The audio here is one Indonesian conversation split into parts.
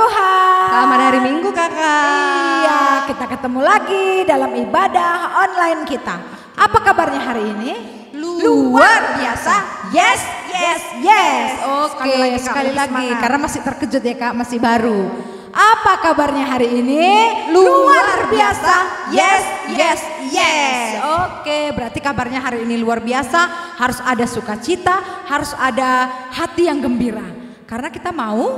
Tuhan. Selamat hari Minggu kakak. Iya, kita ketemu lagi dalam ibadah online kita. Apa kabarnya hari ini? Luar biasa. Yes, yes, yes. Oke, sekali lagi karena masih terkejut ya kak, masih baru. Apa kabarnya hari ini? Luar biasa. Yes, yes, yes. Oke, berarti kabarnya hari ini luar biasa. Harus ada sukacita, harus ada hati yang gembira. Karena kita mau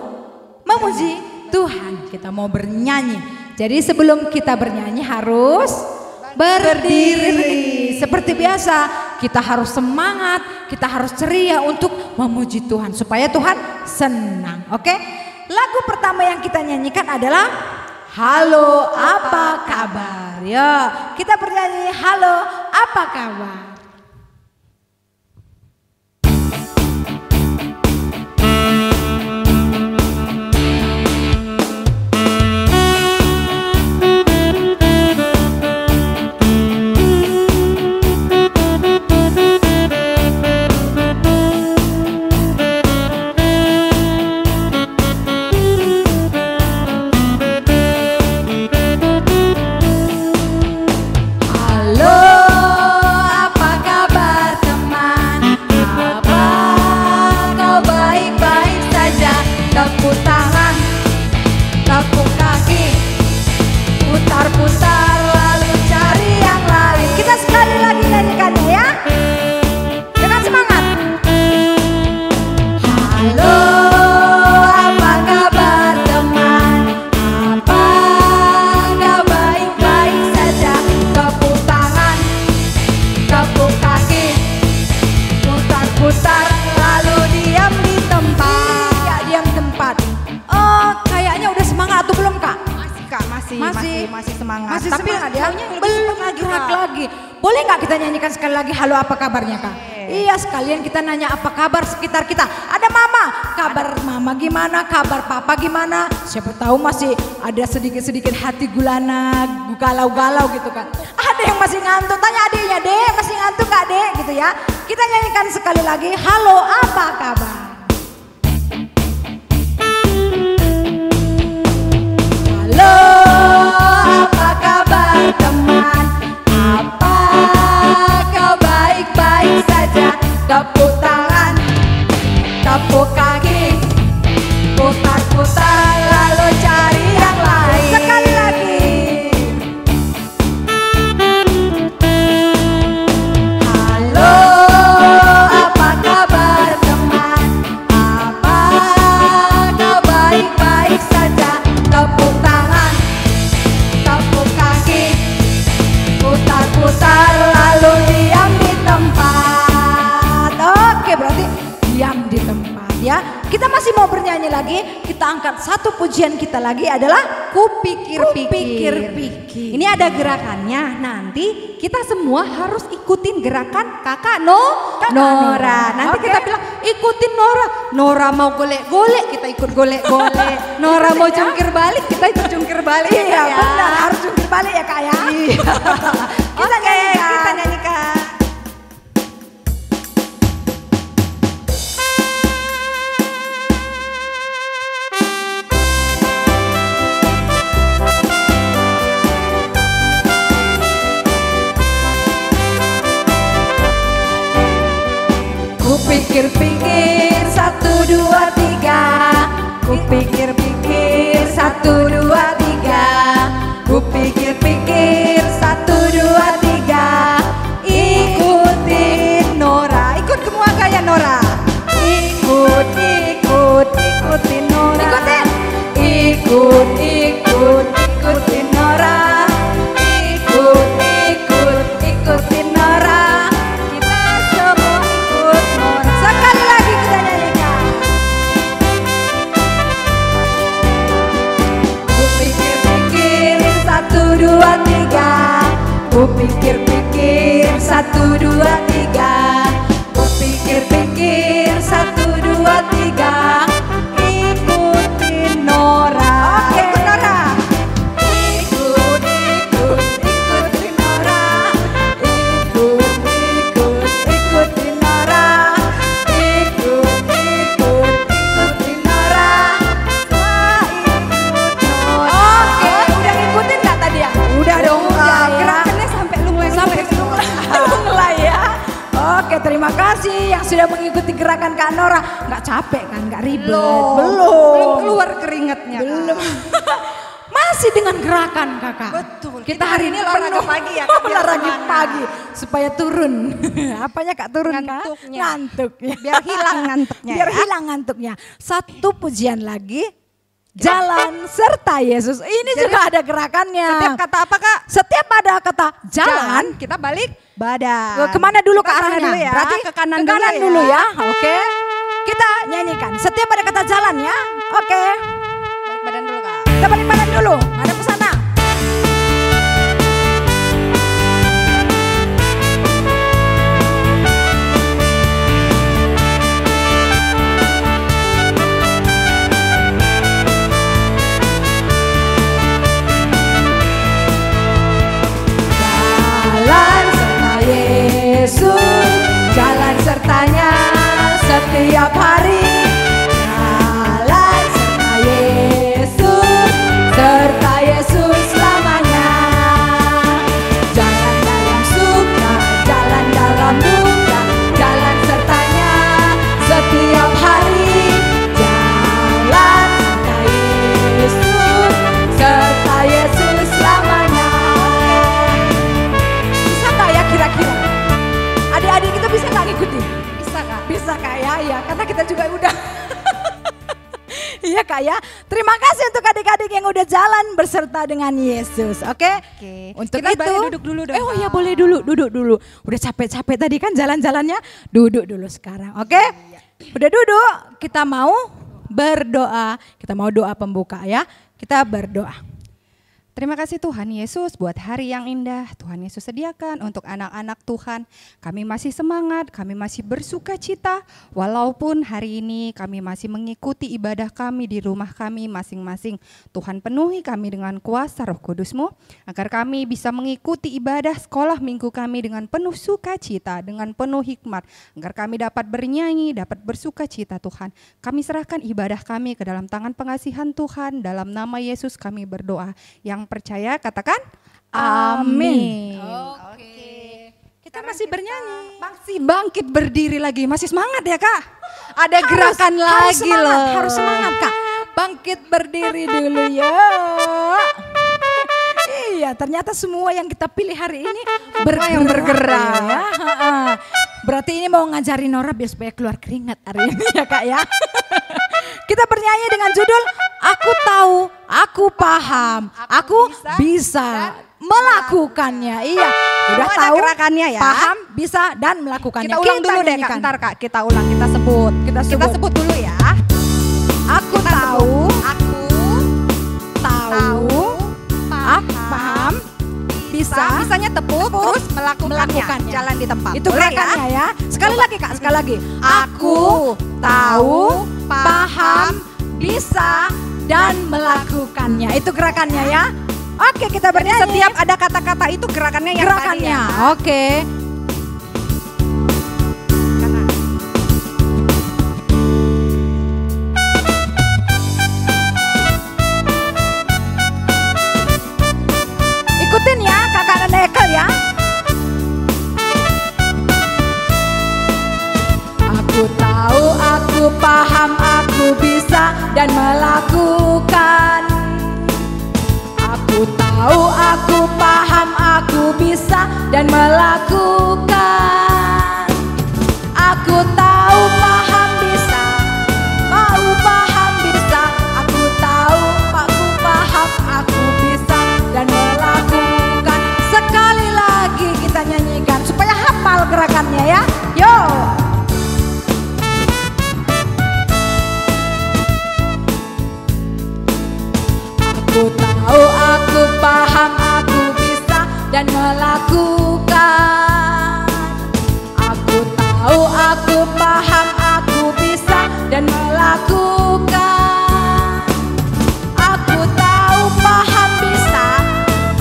memuji Tuhan, kita mau bernyanyi. Jadi sebelum kita bernyanyi harus berdiri. Seperti biasa, kita harus semangat, kita harus ceria untuk memuji Tuhan supaya Tuhan senang. Oke? Lagu pertama yang kita nyanyikan adalah Halo Apa Kabar. Ya, kita bernyanyi Halo Apa Kabar. Masih semangat. Masih tapi semangat ya? belum gerak lagi. Boleh nggak kita nyanyikan sekali lagi halo apa kabarnya kak? Iya, sekalian kita nanya apa kabar sekitar kita. Ada mama, kabar mama gimana? Kabar papa gimana? Siapa tahu masih ada sedikit-sedikit hati gulana, galau-galau gitu kan. Ada yang masih ngantuk, tanya adiknya, dek masih ngantuk gak dek gitu ya. Kita nyanyikan sekali lagi halo apa kabar? Halo, apa kabar teman? Apa kau baik-baik saja? Tepuk tangan, tepuk kaki, putar-putar lalu cari yang lain. Sekali lagi. Halo, apa kabar teman? Apa kau baik-baik saja? Tepuk tangan, tepuk kaki, putar-putar lalu diam di tempat. Oke, berarti diam di tempat ya. Kita masih mau bernyanyi lagi. Kita angkat satu pujian kita lagi adalah Kupikir-pikir. Ini ada gerakannya. Nanti kita semua harus ikutin gerakan kakak Nora. Nanti kita bilang ikutin Nora. Nora mau golek-golek, kita ikut golek-golek. Nora mau jungkir balik, kita ikut jungkir balik. Iya benar, harus jungkir balik ya kak ya. Kita nyanyikan. Kupikir-pikir 1, 2, 3. Kupikir-pikir 1, 2, 3. Kupikir-pikir 1, 2, 3. Ikutin Nora. Ikut semua kayak Nora. Ikutin Nora. Ikutin Nora. Ikutin Nora. Kita semua ikut Nora. Sekali lagi kita nyanyikan. Kupikir-pikir 1, 2, 3. Kupikir-pikir 1, 2, 3. Kupikir-pikir 1, 2, 3. Ikutin Nora. Oke, ikut Nora. Ikutin Nora. Ikutin Nora. Ikutin Nora. terima kasih yang sudah mengikuti gerakan Kak Nora. Nggak capek kan, nggak ribet. Belum keluar keringatnya. Belum. Masih dengan gerakan Kakak. Betul. Kita hari ini olahraga pagi ya Kak. Olahraga pagi supaya turun. Apanya Kak turun Ngantuknya. Kak? Ngantuknya. Biar hilang ngantuknya. Biar hilang ngantuknya. Satu pujian lagi. Jalan serta Yesus. Ini Jadi, juga ada gerakannya. Setiap kata apa Kak? Setiap ada kata jalan, Kita balik badan. kemana dulu ke Kita arahnya? dulu ya. Berarti ke kanan, dulu ya. Oke. Kita nyanyikan. Setiap ada kata jalan ya. Oke. Balik badan dulu Kak. Kita balik badan dulu. Ada ke sana. Jalan serta Yesus, jalan sertanya setiap hari. Jalan serta Yesus, serta Yesus selamanya. Jalan dalam suka, jalan dalam duka, jalan sertanya setiap hari. Jalan serta Yesus, serta Yesus selamanya. Bisa nggak ya kira-kira? Adik-adik kita bisa nggak ngikutin? Bisa Kak. Bisa Kak ya, karena kita juga udah. Iya Kak ya, terima kasih untuk adik-adik yang udah jalan berserta dengan Yesus, oke? Oke. Untuk Kita itu, boleh duduk dulu dong, oh ya Kak. boleh duduk dulu. Udah capek-capek tadi kan jalan-jalannya, duduk dulu sekarang, oke? Udah duduk, kita mau berdoa, kita mau doa pembuka ya, kita berdoa. Terima kasih Tuhan Yesus buat hari yang indah Tuhan Yesus sediakan untuk anak-anak Tuhan. Kami masih semangat, kami masih bersuka cita walaupun hari ini kami masih mengikuti ibadah kami di rumah kami masing-masing. Tuhan penuhi kami dengan kuasa Roh Kudus-Mu agar kami bisa mengikuti ibadah sekolah minggu kami dengan penuh sukacita, dengan penuh hikmat, agar kami dapat bernyanyi, dapat bersuka cita Tuhan. Kami serahkan ibadah kami ke dalam tangan pengasihan Tuhan, dalam nama Yesus kami berdoa. Yang percaya katakan amin. Oke. Kita masih bernyanyi. Masih bangkit berdiri lagi, masih semangat ya Kak? Ada gerakan harus lagi semangat, loh. harus semangat Kak. Bangkit berdiri dulu ya. Iya, ternyata semua yang kita pilih hari ini yang bergerak. ya. Berarti ini mau ngajarin Nora biar supaya keluar keringat hari ini ya Kak ya. Kita bernyanyi dengan judul Aku Tahu, Aku Paham, Aku bisa melakukannya. Iya, udah Ada tahu gerakannya ya. paham, bisa dan melakukannya. Kita ulang dulu deh Kak, nyanyikan. ntar Kak kita ulang, kita sebut. Kita Kita sebut. sebut dulu ya. Aku tahu, Aku tahu, aku paham, bisa, bisanya tepuk, terus melakukannya. Jalan di tempat. Itu Boleh gerakannya ya. Sekali lagi Kak, sekali lagi. Aku tahu, paham, bisa dan melakukannya. Itu gerakannya ya. Oke, kita Jadi bernyanyi. setiap ada kata-kata itu gerakannya yang gerakannya. tadi ya. Oke. Ikutin ya kakak dan Ekel ya. Aku tahu, aku paham, aku bisa dan melakukan. Aku tahu, aku paham, aku bisa dan melakukan. Aku tahu, paham, bisa, mau paham, bisa. Aku tahu, aku paham, aku bisa dan melakukan. Sekali lagi kita nyanyikan supaya hafal gerakannya ya. Yo. Aku tahu, aku paham, aku bisa dan melakukan. Aku tahu, aku paham, aku bisa dan melakukan. Aku tahu, paham, bisa,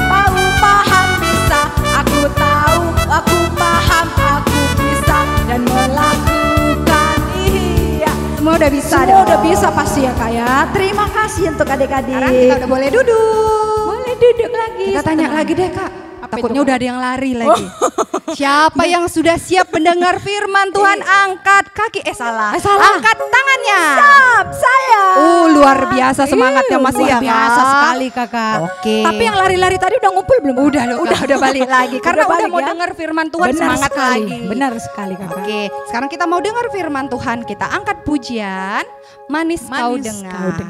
mau paham, bisa. Aku tahu, aku paham, aku bisa dan melakukan. Iya, Semua udah bisa semua dong. udah bisa pasti ya Kak ya. Terima kasih untuk adik-adik. Sekarang kita udah boleh duduk. Boleh duduk lagi. Kita tanya lagi deh Kak. Takutnya udah ada yang lari lagi. Siapa yang sudah siap mendengar firman Tuhan, angkat kaki. Salah. Angkat tangannya. Siap, saya. Luar biasa semangatnya masih ya. Luar biasa sekali kakak. Oke. Tapi yang lari-lari tadi udah ngumpul belum? Udah balik lagi. Karena udah mau dengar firman Tuhan, benar semangat sekali. lagi. Benar sekali kakak. Oke, sekarang kita mau dengar firman Tuhan. Kita angkat pujian, manis kau dengar.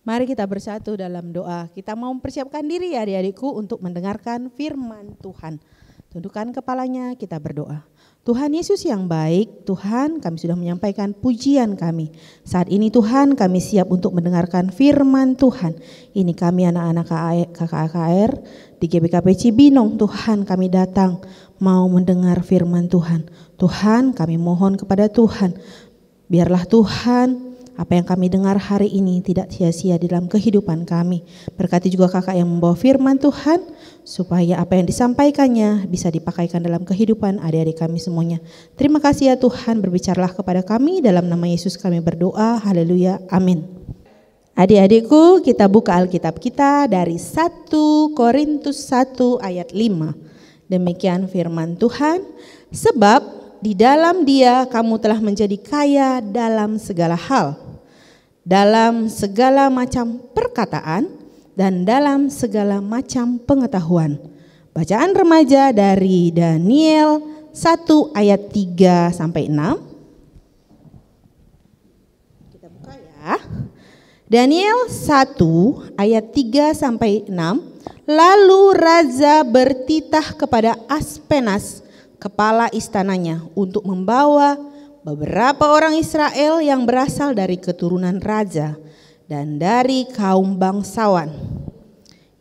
Mari kita bersatu dalam doa. Kita mau mempersiapkan diri ya adik-adikku untuk mendengarkan firman Tuhan. Tundukkan kepalanya, kita berdoa. Tuhan Yesus yang baik, Tuhan kami sudah menyampaikan pujian kami. Saat ini Tuhan kami siap untuk mendengarkan firman Tuhan. Ini kami anak-anak KKR di GBKP Cibinong, Tuhan kami datang mau mendengar firman Tuhan. Tuhan kami mohon kepada Tuhan, biarlah Tuhan apa yang kami dengar hari ini tidak sia-sia di dalam kehidupan kami. Berkati juga kakak yang membawa firman Tuhan, supaya apa yang disampaikannya bisa dipakaikan dalam kehidupan adik-adik kami semuanya. Terima kasih ya Tuhan, berbicaralah kepada kami, dalam nama Yesus kami berdoa, haleluya, amin. Adik-adikku, kita buka Alkitab kita dari 1 Korintus 1 ayat 5. Demikian firman Tuhan, sebab di dalam Dia kamu telah menjadi kaya dalam segala hal, dalam segala macam perkataan dan dalam segala macam pengetahuan. Bacaan remaja dari Daniel 1 ayat 3 sampai 6. Kita buka ya. Daniel 1 ayat 3 sampai 6. Lalu raja bertitah kepada Aspenas, kepala istananya, untuk membawa beberapa orang Israel yang berasal dari keturunan raja dan dari kaum bangsawan,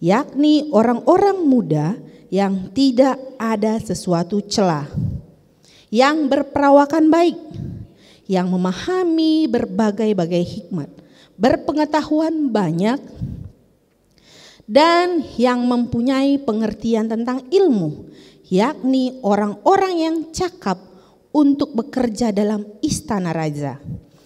yakni orang-orang muda yang tidak ada sesuatu celah, yang berperawakan baik, yang memahami berbagai-bagai hikmat, berpengetahuan banyak, dan yang mempunyai pengertian tentang ilmu, yakni orang-orang yang cakap untuk bekerja dalam istana raja,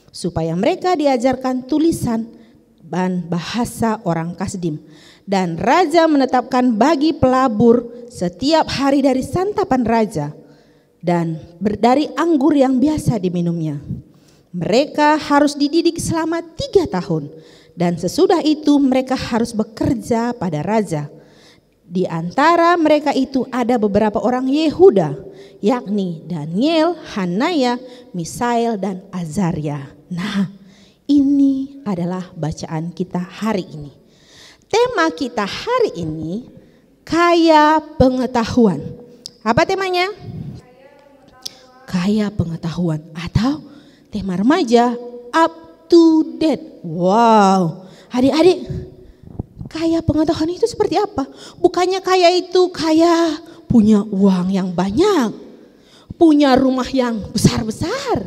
supaya mereka diajarkan tulisan dan bahasa orang Kasdim. Dan raja menetapkan bagi pelabur setiap hari dari santapan raja dan dari anggur yang biasa diminumnya. Mereka harus dididik selama 3 tahun, dan sesudah itu mereka harus bekerja pada raja. Di antara mereka itu ada beberapa orang Yehuda, yakni Daniel, Hanaya, Misael, dan Azaria. Nah, ini adalah bacaan kita hari ini. Tema kita hari ini, kaya pengetahuan. Apa temanya? Kaya pengetahuan, atau tema remaja, up to date. Wow, adik-adik, kaya pengetahuan itu seperti apa? Bukannya kaya itu kaya punya uang yang banyak, punya rumah yang besar-besar,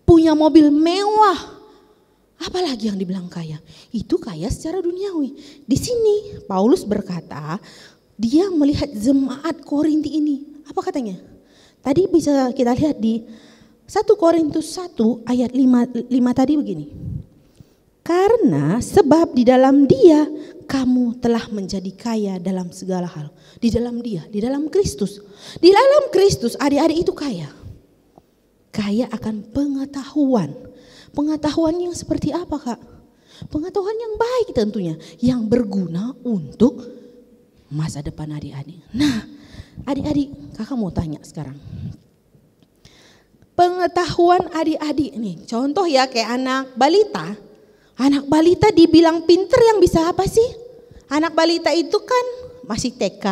punya mobil mewah. Apalagi yang dibilang kaya? Itu kaya secara duniawi. Di sini Paulus berkata, dia melihat jemaat Korinti ini. Apa katanya? Tadi bisa kita lihat di 1 Korintus 1 ayat 5 tadi begini. Karena sebab di dalam Dia kamu telah menjadi kaya dalam segala hal. Di dalam Dia, di dalam Kristus. Di dalam Kristus adik-adik itu kaya. Kaya akan pengetahuan. Pengetahuan yang seperti apa, Kak? Pengetahuan yang baik tentunya, yang berguna untuk masa depan adik-adik. Nah, adik-adik, Kakak mau tanya sekarang. Pengetahuan adik-adik nih, contoh ya kayak anak balita. Anak balita dibilang pinter yang bisa apa sih? Anak balita itu kan masih TK.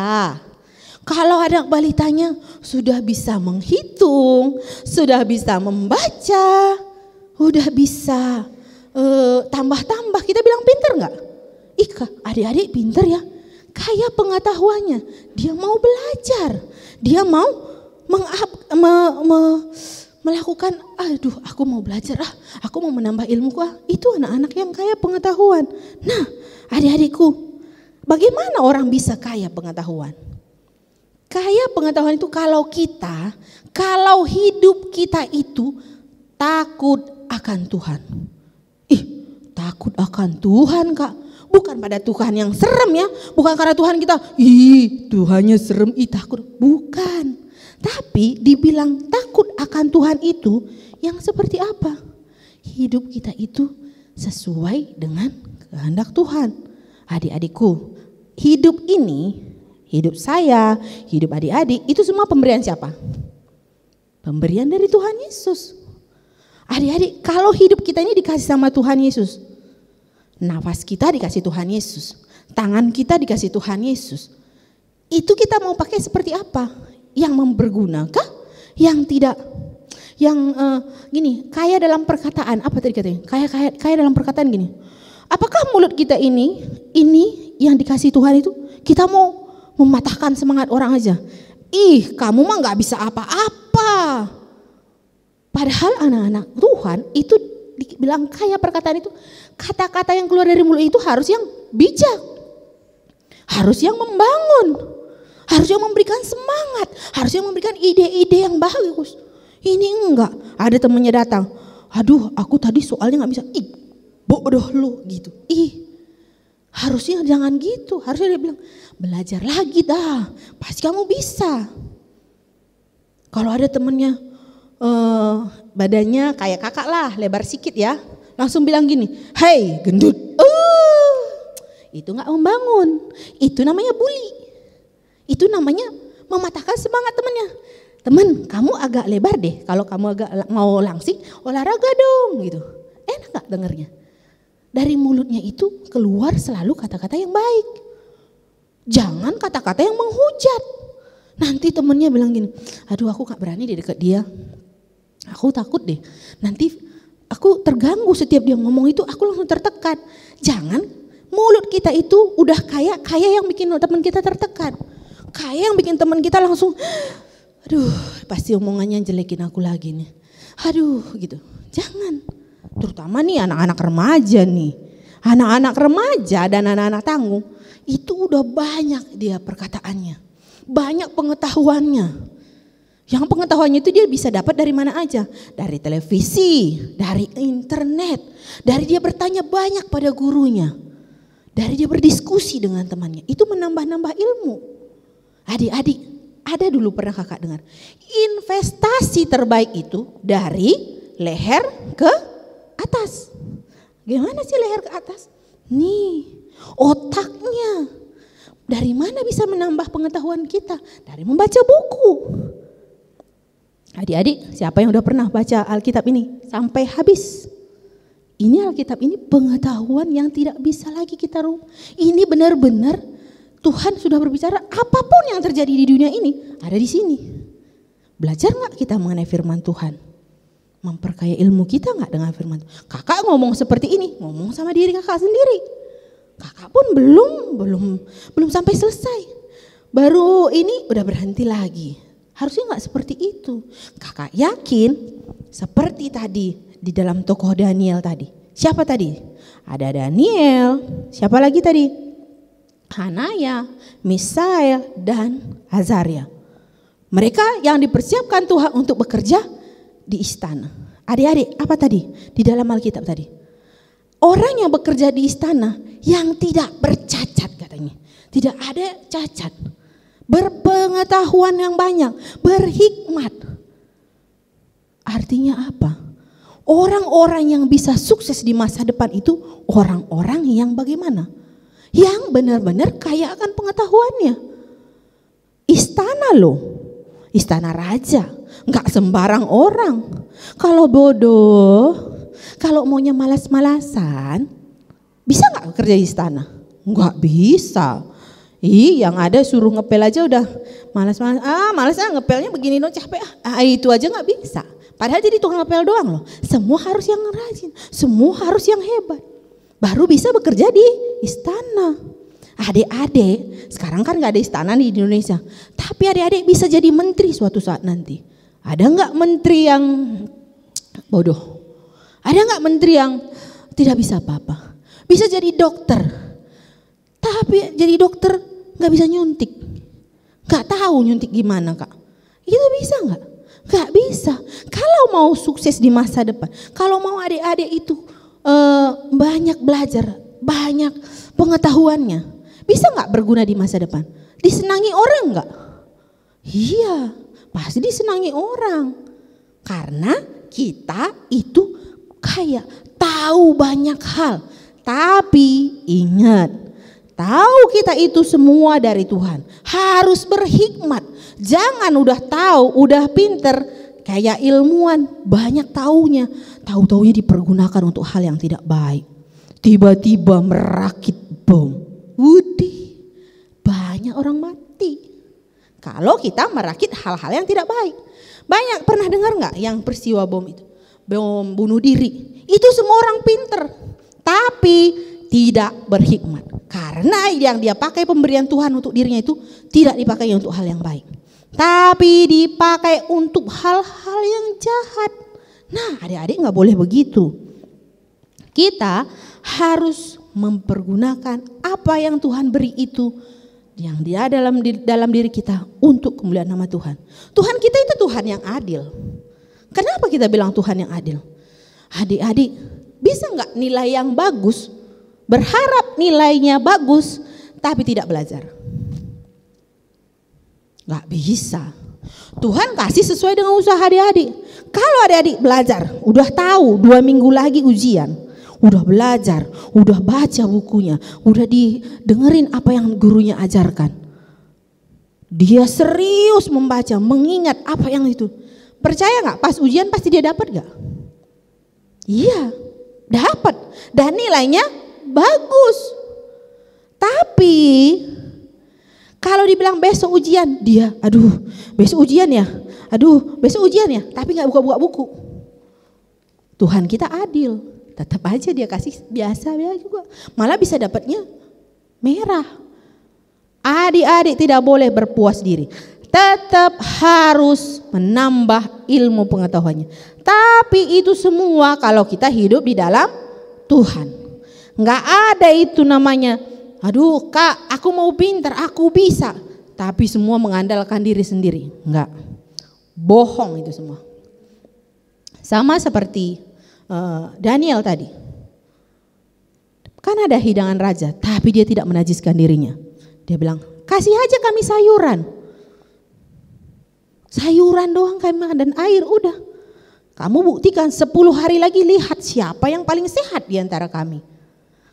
Kalau anak balitanya sudah bisa menghitung, sudah bisa membaca, udah bisa tambah-tambah, kita bilang pinter nggak? Ika, adik-adik pinter ya, kaya pengetahuannya. Dia mau belajar, dia mau melakukan, aduh aku mau belajar, aku mau menambah ilmuku. Itu anak-anak yang kaya pengetahuan. Nah, adik-adikku, bagaimana orang bisa kaya pengetahuan? Kaya pengetahuan itu kalau hidup kita itu takut akan Tuhan. Takut akan Tuhan, Kak. Bukan pada Tuhan yang serem ya. Bukan karena Tuhan kita, Tuhannya serem, takut. Bukan. Tapi dibilang takut akan Tuhan itu yang seperti apa? Hidup kita itu sesuai dengan kehendak Tuhan. Adik-adikku, hidup ini, hidup saya, hidup adik-adik, itu semua pemberian siapa? Pemberian dari Tuhan Yesus. Adik-adik, kalau hidup kita ini dikasih sama Tuhan Yesus, nafas kita dikasih Tuhan Yesus, tangan kita dikasih Tuhan Yesus, itu kita mau pakai seperti apa? Yang berguna kah? Yang tidak? Yang gini, kaya dalam perkataan, apa tadi katanya? Kaya dalam perkataan gini. Apakah mulut kita ini yang dikasih Tuhan itu, kita mau mematahkan semangat orang aja? Kamu mah gak bisa apa-apa. Padahal anak-anak Tuhan itu dibilang kaya perkataan itu, kata-kata yang keluar dari mulut itu harus yang bijak, harus yang membangun, harus yang memberikan semangat, harus yang memberikan ide-ide yang bagus. Ini enggak, ada temennya datang, aduh aku tadi soalnya gak bisa, bodoh lu gitu. Harusnya jangan gitu, harusnya dia bilang belajar lagi dah, pasti kamu bisa. Kalau ada temennya badannya kayak kakak lah, lebar sikit ya, langsung bilang gini, hei gendut, itu gak membangun, itu namanya bully, itu namanya mematahkan semangat temennya. teman kamu agak lebar deh, kalau kamu agak mau langsing olahraga dong gitu. Enak gak dengernya? Dari mulutnya itu keluar selalu kata-kata yang baik. Jangan kata-kata yang menghujat. Nanti temennya bilang gini, aduh aku gak berani di dekat dia. Aku takut deh, nanti aku terganggu setiap dia ngomong itu, aku langsung tertekan. Jangan, mulut kita itu udah kayak yang bikin teman kita tertekan. Kayak yang bikin teman kita langsung, aduh pasti omongannya jelekin aku lagi nih. Aduh gitu, jangan. Terutama nih anak-anak remaja nih. Anak-anak remaja dan anak-anak tanggung, itu udah banyak dia perkataannya. Banyak pengetahuannya. Yang pengetahuannya itu dia bisa dapat dari mana aja. Dari televisi, dari internet. Dari dia bertanya banyak pada gurunya. Dari dia berdiskusi dengan temannya. Itu menambah-nambah ilmu. Adik-adik, ada dulu pernah kakak dengar. Investasi terbaik itu dari leher ke atas. Gimana sih leher ke atas? Nih, otaknya. Dari mana bisa menambah pengetahuan kita? Dari membaca buku. Adik-adik, siapa yang udah pernah baca Alkitab ini sampai habis? Ini Alkitab ini pengetahuan yang tidak bisa lagi kita rubah. Ini benar-benar Tuhan sudah berbicara, apapun yang terjadi di dunia ini ada di sini. Belajar nggak kita mengenai firman Tuhan? Memperkaya ilmu kita nggak dengan firman Tuhan? Kakak ngomong seperti ini, ngomong sama diri kakak sendiri. Kakak pun belum sampai selesai. Baru ini udah berhenti lagi. Harusnya nggak seperti itu. Kakak yakin seperti tadi di dalam tokoh Daniel tadi. Siapa tadi? Ada Daniel. Siapa lagi tadi? Hanaya, Misael, dan Azaria. Mereka yang dipersiapkan Tuhan untuk bekerja di istana. Adik-adik, apa tadi? Di dalam Alkitab tadi. Orang yang bekerja di istana yang tidak bercacat katanya. Tidak ada cacat. Berpengetahuan yang banyak, berhikmat. Artinya apa? Orang-orang yang bisa sukses di masa depan itu orang-orang yang bagaimana? Yang benar-benar kaya akan pengetahuannya. Istana loh, istana raja, nggak sembarang orang. Kalau bodoh, kalau maunya malas-malasan, bisa nggak kerja di istana? Nggak bisa. Yang ada suruh ngepel aja udah malas-malas. Malas ngepelnya begini dong, capek. Itu aja nggak bisa. Padahal jadi tukang ngepel doang loh. Semua harus yang rajin, semua harus yang hebat. Baru bisa bekerja di istana. Adik-adik, sekarang kan nggak ada istana nih di Indonesia. Tapi adik-adik bisa jadi menteri suatu saat nanti. Ada nggak menteri yang bodoh? Ada nggak menteri yang tidak bisa apa-apa? Bisa jadi dokter. Tapi jadi dokter nggak bisa nyuntik, nggak tahu nyuntik gimana kak. Itu bisa nggak? Nggak bisa. Kalau mau sukses di masa depan, kalau mau adik-adik itu banyak belajar, banyak pengetahuannya, bisa nggak berguna di masa depan? Disenangi orang nggak? Iya, pasti disenangi orang. Karena kita itu kayak tahu banyak hal. Tapi ingat, tahu kita itu semua dari Tuhan. Harus berhikmat. Jangan udah tahu, udah pinter, kayak ilmuwan, banyak taunya. Tahu-taunya dipergunakan untuk hal yang tidak baik. Tiba-tiba merakit bom. Widih, banyak orang mati. Kalau kita merakit hal-hal yang tidak baik. Banyak pernah dengar nggak yang peristiwa bom itu? Bom bunuh diri. Itu semua orang pinter. Tapi tidak berhikmat. Karena yang dia pakai pemberian Tuhan untuk dirinya itu tidak dipakai untuk hal yang baik. Tapi dipakai untuk hal-hal yang jahat. Nah adik-adik gak boleh begitu. Kita harus mempergunakan apa yang Tuhan beri itu. Yang dia dalam diri kita untuk kemuliaan nama Tuhan. Tuhan kita itu Tuhan yang adil. Kenapa kita bilang Tuhan yang adil? Adik-adik bisa gak nilai yang bagus, berharap nilainya bagus, tapi tidak belajar? Gak bisa. Tuhan kasih sesuai dengan usaha adik-adik. Kalau adik-adik belajar, udah tahu 2 minggu lagi ujian, udah belajar, udah baca bukunya, udah didengerin apa yang gurunya ajarkan. Dia serius membaca, mengingat apa yang itu. Percaya nggak? Pas ujian pasti dia dapat nggak? Iya, dapat. Dan nilainya bagus. Tapi kalau dibilang besok ujian, dia, aduh besok ujian ya, tapi nggak buka-buka buku. Tuhan kita adil, tetap aja dia kasih biasa juga. Malah bisa dapatnya merah. Adik-adik tidak boleh berpuas diri. Tetap harus menambah ilmu pengetahuannya. Tapi itu semua kalau kita hidup di dalam Tuhan. Nggak ada itu namanya, aduh kak aku mau pintar, aku bisa. Tapi semua mengandalkan diri sendiri. Enggak, bohong itu semua. Sama seperti Daniel tadi. Kan ada hidangan raja, tapi dia tidak menajiskan dirinya. Dia bilang, kasih aja kami sayuran. Sayuran doang kami makan dan air udah. Kamu buktikan 10 hari lagi lihat siapa yang paling sehat di antara kami.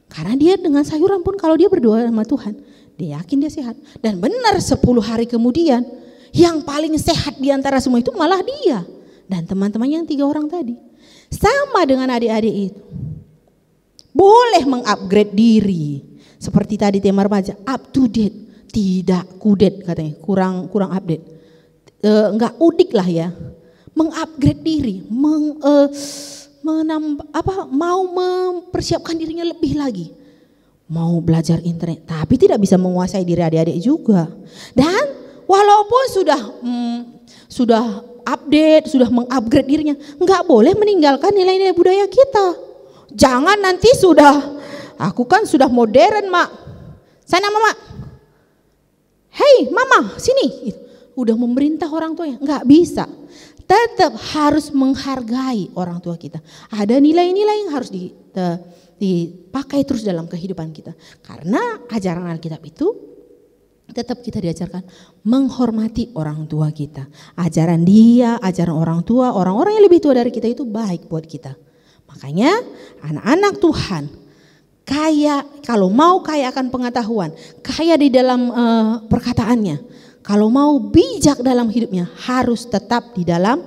Karena dia dengan sayuran pun kalau dia berdoa sama Tuhan, dia yakin dia sehat. Dan benar 10 hari kemudian yang paling sehat di antara semua itu malah dia. Dan teman-temannya yang 3 orang tadi. Sama dengan adik-adik itu. Boleh mengupgrade diri. Seperti tadi tema remaja, up to date. Tidak kudet katanya, kurang update. Enggak udik lah ya. Mengupgrade diri, mau mempersiapkan dirinya lebih lagi. Mau belajar internet, tapi tidak bisa menguasai diri adik-adik juga. Dan walaupun sudah update, sudah mengupgrade dirinya, enggak boleh meninggalkan nilai-nilai budaya kita. Jangan nanti aku kan sudah modern mak. Sana mama. Hei mama sini. Udah memerintah orang tuanya. Enggak bisa. Tetap harus menghargai orang tua kita. Ada nilai-nilai yang harus dipakai terus dalam kehidupan kita. Karena ajaran Alkitab itu tetap kita diajarkan menghormati orang tua kita. Ajaran orang tua, orang-orang yang lebih tua dari kita itu baik buat kita. Makanya anak-anak Tuhan kalau mau kaya akan pengetahuan, kaya di dalam perkataannya, kalau mau bijak dalam hidupnya harus tetap di dalam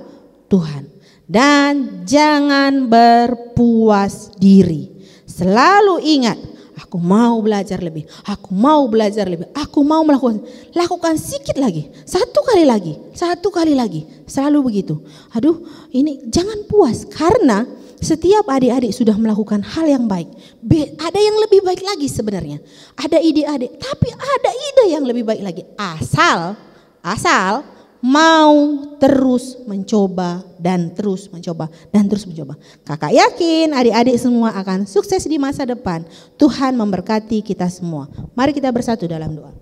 Tuhan. Dan jangan berpuas diri. Selalu ingat, aku mau belajar lebih, aku mau lakukan sedikit lagi, satu kali lagi, selalu begitu. Aduh, ini jangan puas karena setiap adik-adik sudah melakukan hal yang baik. Ada yang lebih baik lagi sebenarnya. Ada ide adik, tapi ada ide yang lebih baik lagi. Asal mau terus mencoba dan terus mencoba. Kakak yakin adik-adik semua akan sukses di masa depan. Tuhan memberkati kita semua. Mari kita bersatu dalam doa.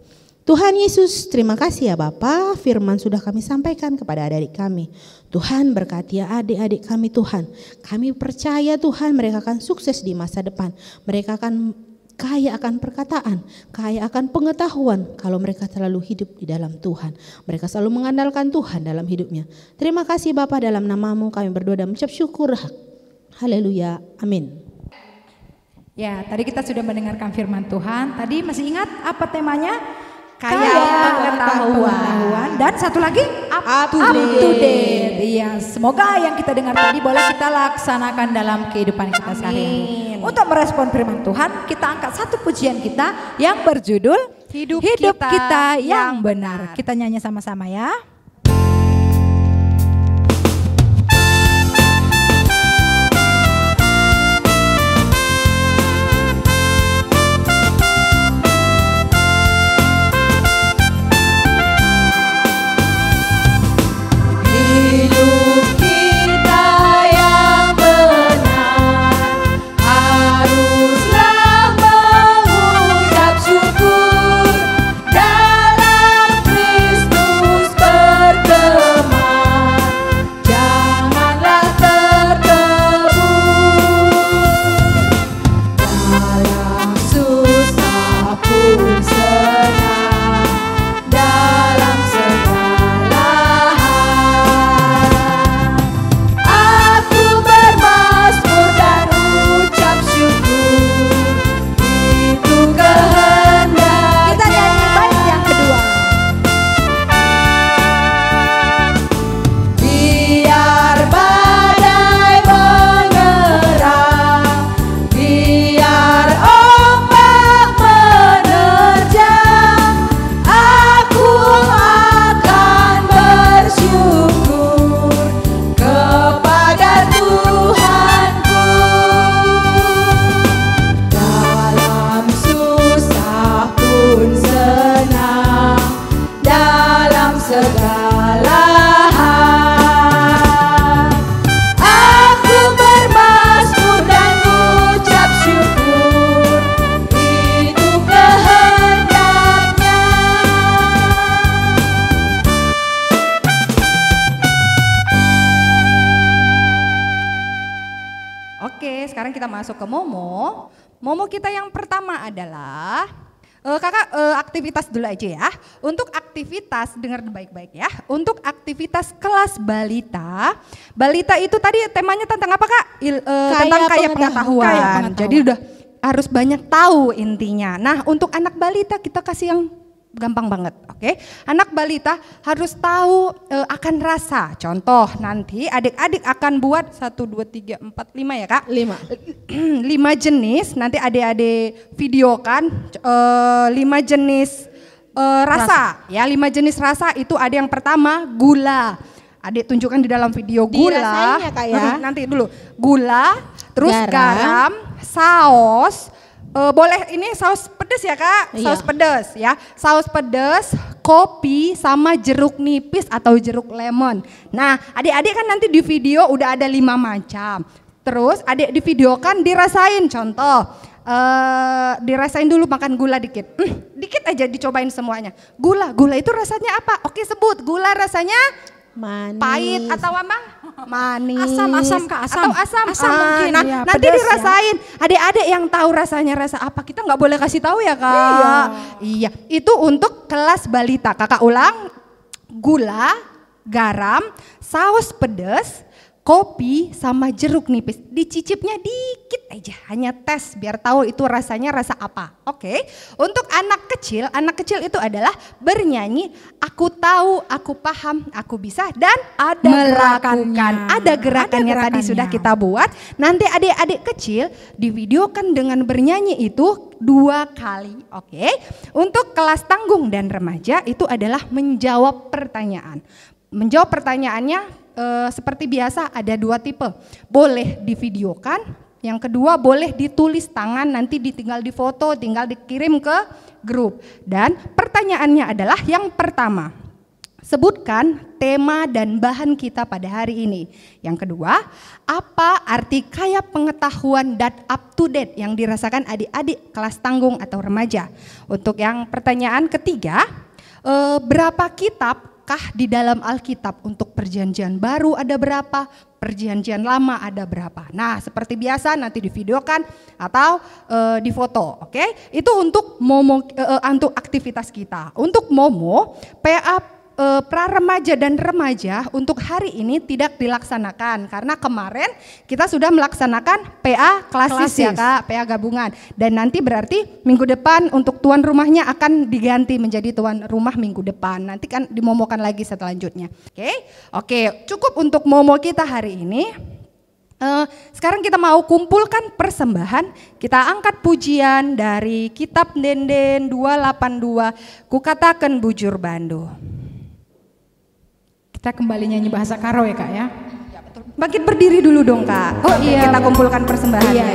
Tuhan Yesus, terima kasih ya Bapa, firman sudah kami sampaikan kepada adik-adik kami. Tuhan berkati ya adik-adik kami Tuhan. Kami percaya Tuhan mereka akan sukses di masa depan. Mereka akan kaya akan perkataan, kaya akan pengetahuan kalau mereka selalu hidup di dalam Tuhan. Mereka selalu mengandalkan Tuhan dalam hidupnya. Terima kasih Bapa, dalam nama-Mu kami berdoa dan mengucap syukur. Haleluya, amin. Ya, tadi kita sudah mendengarkan firman Tuhan. Tadi masih ingat apa temanya? Kaya pengetahuan. Dan satu lagi up to date. Iya, semoga yang kita dengar tadi boleh kita laksanakan dalam kehidupan kita sehari-hari. Untuk merespon firman Tuhan, kita angkat satu pujian kita yang berjudul Hidup kita yang benar. Kita nyanyi sama-sama ya. Syukur dalam Kristus. segala hal. Aku bermazmur dan ucap syukur, itu kehendaknya. Oke, sekarang kita masuk ke Momo. Momo kita yang pertama adalah kakak aktivitas dulu aja ya. Untuk aktivitas, dengar baik-baik ya. Untuk aktivitas kelas balita. Balita itu tadi temanya tentang apa kak? Tentang kaya pengetahuan. Jadi udah harus banyak tahu intinya. Nah untuk anak balita kita kasih yang gampang banget, oke? Anak balita harus tahu akan rasa. Contoh nanti adik-adik akan buat 1, 2, 3, 4, 5 ya kak? 5 jenis, nanti adik-adik videokan 5 jenis rasa. Ya 5 jenis rasa itu ada yang pertama gula. Adik tunjukkan di dalam video gula. Dirasain ya kak ya? Nanti dulu, gula, terus garam saus. Boleh ini saus pedas ya kak, saus pedas ya, saus pedas, kopi sama jeruk nipis atau jeruk lemon. Nah adik-adik kan nanti di video udah ada 5 macam, terus adik di video kan dirasain, contoh dirasain dulu makan gula dikit, dikit aja dicobain semuanya. Gula itu rasanya apa? Oke sebut, gula rasanya manis, pahit atau apa? Manis, asam kak, atau asam mungkin. Nah Ya, nanti pedas dirasain. Adik-adik yang tahu rasanya rasa apa, kita nggak boleh kasih tahu ya kak. Iya, itu untuk kelas balita. Kakak ulang, gula, garam, saus pedas, kopi sama jeruk nipis. Dicicipnya dikit aja, hanya tes biar tahu itu rasanya rasa apa. Oke. Untuk anak kecil itu adalah bernyanyi, aku tahu, aku paham, aku bisa dan Ada melakukan. gerakannya. Ada gerakannya tadi gerakannya. sudah kita buat. Nanti adik-adik kecil divideokan dengan bernyanyi itu 2 kali. Oke. Untuk kelas tanggung dan remaja itu adalah menjawab pertanyaan. Menjawab pertanyaannya seperti biasa ada 2 tipe, boleh divideokan, yang kedua boleh ditulis tangan, nanti tinggal difoto, tinggal dikirim ke grup. Dan pertanyaannya adalah yang pertama, sebutkan tema dan bahan kita pada hari ini. Yang kedua, apa arti kaya pengetahuan dan up to date yang dirasakan adik-adik kelas tanggung atau remaja. Untuk yang pertanyaan ketiga, berapa kitab di dalam Alkitab, untuk perjanjian baru ada berapa, perjanjian lama ada berapa. Nah seperti biasa nanti divideokan atau difoto, oke? Itu untuk Momo, untuk aktivitas kita. Untuk Momo, PA pra remaja dan remaja untuk hari ini tidak dilaksanakan karena kemarin kita sudah melaksanakan PA klasis ya kak, PA gabungan, dan nanti berarti minggu depan untuk tuan rumahnya akan diganti menjadi tuan rumah minggu depan, nanti kan dimomokan lagi selanjutnya. Oke, cukup untuk Momo kita hari ini. Sekarang kita mau kumpulkan persembahan, kita angkat pujian dari kitab Denden 282, Kukatakan Bujur Bandu. Kita kembali nyanyi bahasa Karo ya kak ya. Bangkit berdiri dulu dong kak. Oh iya, kita kumpulkan persembahan. Iya.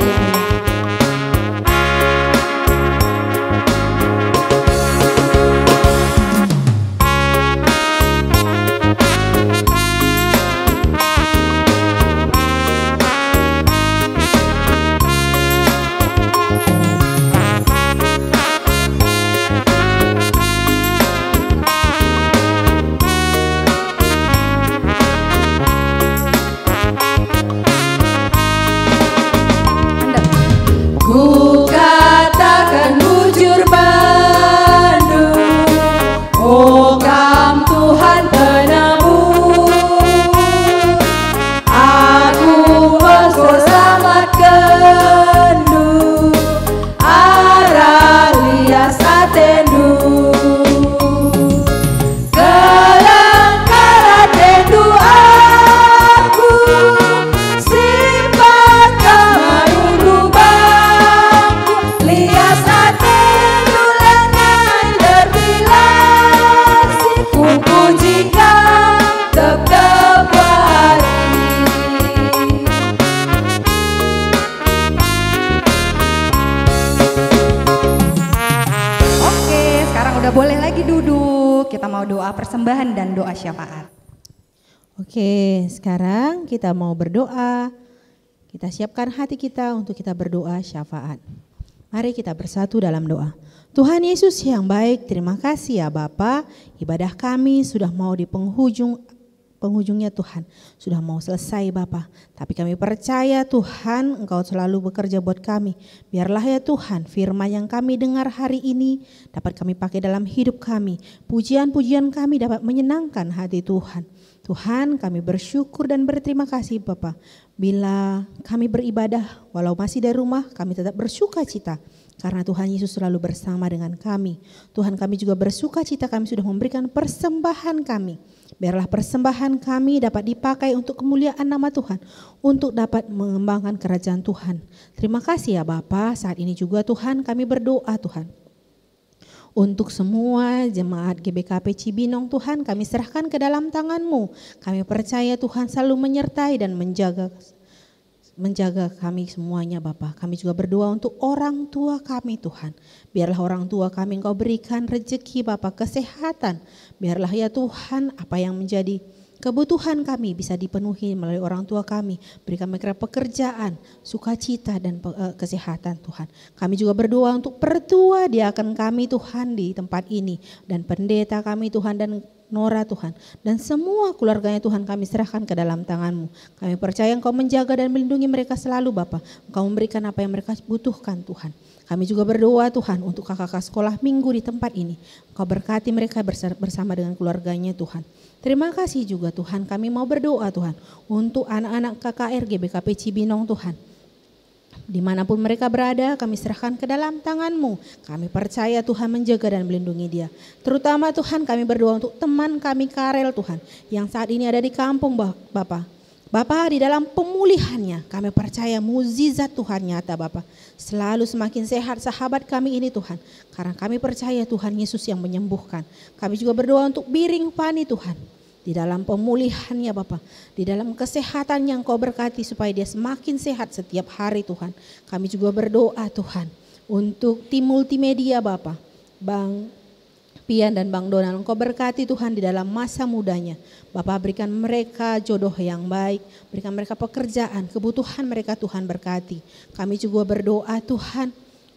persembahan dan doa syafaat. Oke, sekarang kita mau berdoa. Kita siapkan hati kita untuk kita berdoa syafaat. Mari kita bersatu dalam doa. Tuhan Yesus yang baik, terima kasih ya Bapa. Ibadah kami sudah mau di penghujungnya Tuhan. Sudah mau selesai Bapa. Tapi kami percaya Tuhan Engkau selalu bekerja buat kami. Biarlah ya Tuhan firman yang kami dengar hari ini dapat kami pakai dalam hidup kami. Pujian-pujian kami dapat menyenangkan hati Tuhan. Tuhan kami bersyukur dan berterima kasih Bapa. Bila kami beribadah walau masih dari rumah kami tetap bersuka cita. Karena Tuhan Yesus selalu bersama dengan kami. Tuhan kami juga bersuka cita kami sudah memberikan persembahan kami. Biarlah persembahan kami dapat dipakai untuk kemuliaan nama Tuhan. Untuk dapat mengembangkan kerajaan Tuhan. Terima kasih ya Bapa. Saat ini juga Tuhan kami berdoa Tuhan. Untuk semua jemaat GBKP Cibinong Tuhan kami serahkan ke dalam tangan-Mu. Kami percaya Tuhan selalu menyertai dan menjaga kami semuanya Bapa. Kami juga berdoa untuk orang tua kami Tuhan. Biarlah orang tua kami Engkau berikan rezeki Bapa, kesehatan. Biarlah ya Tuhan apa yang menjadi kebutuhan kami bisa dipenuhi melalui orang tua kami. Berikan mereka pekerjaan, sukacita dan kesehatan Tuhan. Kami juga berdoa untuk pertua diaken kami Tuhan di tempat ini. Dan pendeta kami Tuhan dan Nora Tuhan. Dan semua keluarganya Tuhan kami serahkan ke dalam tangan-Mu. Kami percaya Engkau menjaga dan melindungi mereka selalu Bapa. Engkau memberikan apa yang mereka butuhkan Tuhan. Kami juga berdoa Tuhan untuk kakak-kakak sekolah minggu di tempat ini. Engkau berkati mereka bersama dengan keluarganya Tuhan. Terima kasih juga Tuhan kami mau berdoa Tuhan untuk anak-anak KKR GBKP Cibinong Tuhan. Dimanapun mereka berada kami serahkan ke dalam tangan-Mu. Kami percaya Tuhan menjaga dan melindungi dia. Terutama Tuhan kami berdoa untuk teman kami Karel Tuhan. Yang saat ini ada di kampung Bapak. Bapak di dalam pemulihannya kami percaya mukjizat Tuhan nyata Bapak. Selalu semakin sehat sahabat kami ini Tuhan. Karena kami percaya Tuhan Yesus yang menyembuhkan. Kami juga berdoa untuk Biring Pani Tuhan. Di dalam pemulihannya Bapa, di dalam kesehatan yang Kau berkati supaya dia semakin sehat setiap hari Tuhan. Kami juga berdoa Tuhan untuk tim multimedia Bapa, Bang Pian dan Bang Donald. Engkau berkati Tuhan di dalam masa mudanya. Bapa berikan mereka jodoh yang baik, berikan mereka pekerjaan, kebutuhan mereka Tuhan berkati. Kami juga berdoa Tuhan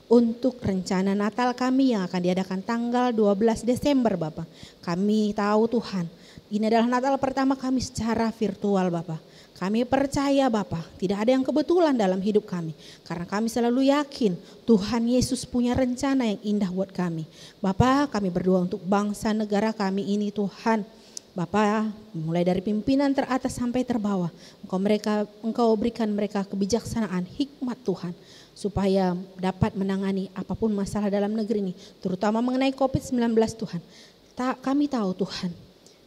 untuk rencana Natal kami yang akan diadakan tanggal 12 Desember Bapa. Kami tahu Tuhan, ini adalah Natal pertama kami secara virtual Bapa. Kami percaya Bapa, tidak ada yang kebetulan dalam hidup kami. Karena kami selalu yakin Tuhan Yesus punya rencana yang indah buat kami. Bapa kami berdoa untuk bangsa negara kami ini Tuhan. Bapa mulai dari pimpinan teratas sampai terbawah. Engkau berikan mereka kebijaksanaan, hikmat Tuhan. Supaya dapat menangani apapun masalah dalam negeri ini. Terutama mengenai COVID-19 Tuhan. Kami tahu Tuhan.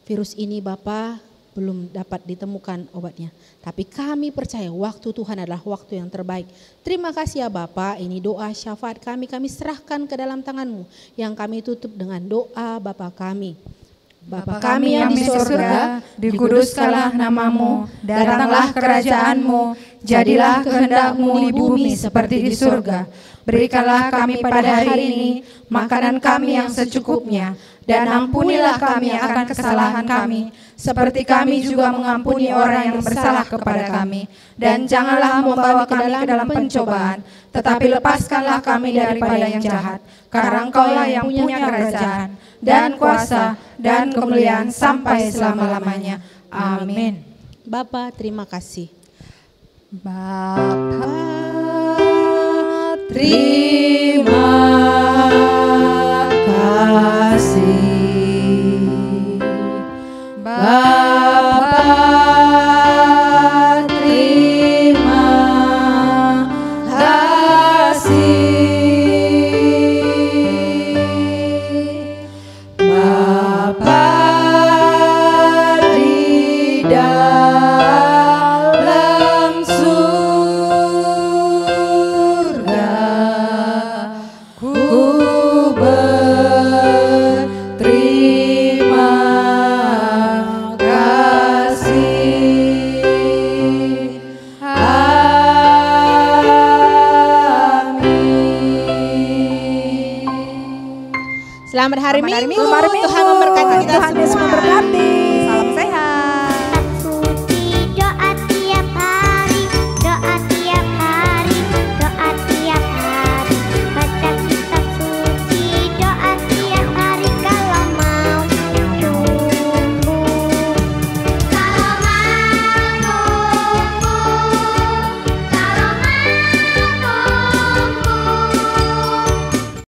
Virus ini Bapa belum dapat ditemukan obatnya. Tapi kami percaya waktu Tuhan adalah waktu yang terbaik. Terima kasih ya Bapa, ini doa syafaat kami serahkan ke dalam tangan-Mu. Yang kami tutup dengan doa Bapa kami. Bapa kami yang di surga, dikuduskanlah nama-Mu, datanglah kerajaan-Mu, jadilah kehendak-Mu di bumi seperti di surga. Berikanlah kami pada hari ini makanan kami yang secukupnya, dan ampunilah kami akan kesalahan kami, seperti kami juga mengampuni orang yang bersalah kepada kami. Dan janganlah membawa kami ke dalam pencobaan, tetapi lepaskanlah kami daripada yang jahat. Karena Engkau-lah yang punya kerajaan, dan kuasa, dan kemuliaan sampai selama-lamanya. Amin. Bapa terima kasih. Bapa terima kasih. Bapa terima kasih. Bapa di dalam surga, ku berterima kasih. Selamat hari Minggu. Selamat hari Minggu. Tuhan memberkati kita Tuhan Yesus semua. memberkati.